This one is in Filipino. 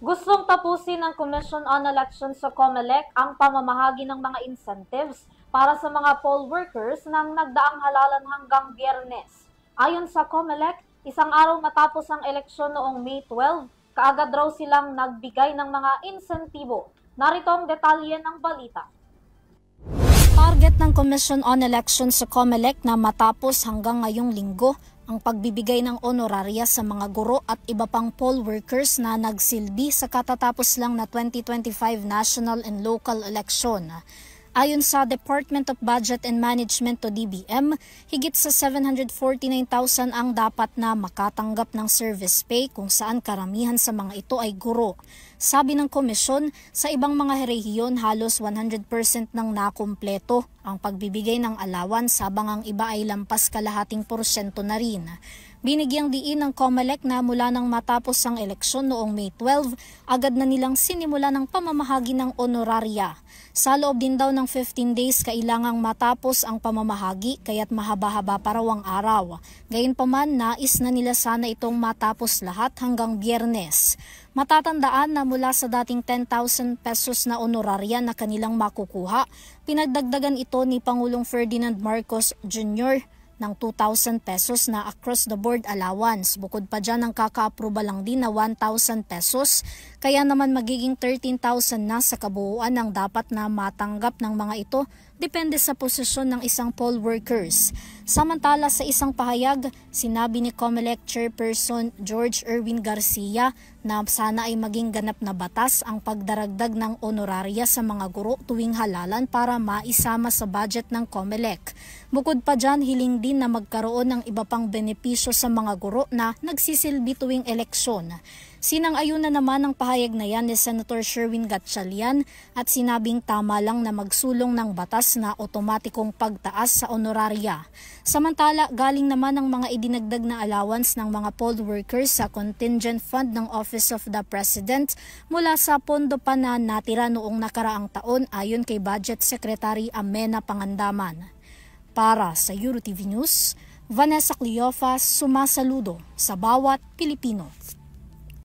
Gustong tapusin ng Commission on Elections sa COMELEC ang pamamahagi ng mga incentives para sa mga poll workers nang nagdaang halalan hanggang Biyernes. Ayon sa COMELEC, isang araw matapos ang eleksyon noong May 12, kaagad raw silang nagbigay ng mga insentibo. Narito ang detalye ng balita. Target ng Commission on Elections sa COMELEC na matapos hanggang ngayong linggo ang pagbibigay ng honoraria sa mga guro at iba pang poll workers na nagsilbi sa katatapos lang na 2025 national and local election. Ayon sa Department of Budget and Management o DBM, higit sa 749,000 ang dapat na makatanggap ng service pay kung saan karamihan sa mga ito ay guro. Sabi ng komisyon, sa ibang mga rehiyon halos 100% nang nakumpleto ang pagbibigay ng allowance habang ang iba ay lampas kalahating porsyento na rin. Binigyang diin ng COMELEC na mula nang matapos ang eleksyon noong May 12, agad na nilang sinimula ng pamamahagi ng honoraria. Sa loob din daw ng 15 days kailangang matapos ang pamamahagi kaya't mahaba-haba pa raw ang araw. Gayunpaman, nais na nila sana itong matapos lahat hanggang Biyernes. Matatandaan na mula sa dating 10,000 pesos na honoraria na kanilang makukuha, pinagdagdagan ito ni Pangulong Ferdinand Marcos Jr. ng 2,000 pesos na across-the-board allowance. Bukod pa dyan ang kaka-aproba lang din na 1,000 pesos, kaya naman magiging 13,000 na sa kabuuan ang dapat na matanggap ng mga ito depende sa posisyon ng isang poll workers. Samantala sa isang pahayag, sinabi ni COMELEC Chairperson George Erwin Garcia na sana ay maging ganap na batas ang pagdaragdag ng honoraria sa mga guro tuwing halalan para maisama sa budget ng COMELEC. Bukod pa dyan, hiling din na magkaroon ng iba pang benepisyo sa mga guro na nagsisilbi tuwing eleksyon. Sinang-ayuna naman ang pahayag na yan ni Senator Sherwin Gatchalian at sinabing tama lang na magsulong ng batas na otomatikong pagtaas sa honoraria. Samantala, galing naman ang mga idinagdag na allowance ng mga poll workers sa contingent fund ng Office of the President mula sa pondo pa na natira noong nakaraang taon ayon kay Budget Secretary Amena Pangandaman. Para sa EuroTV News, Vanessa Cleofas sumasaludo sa bawat Pilipino.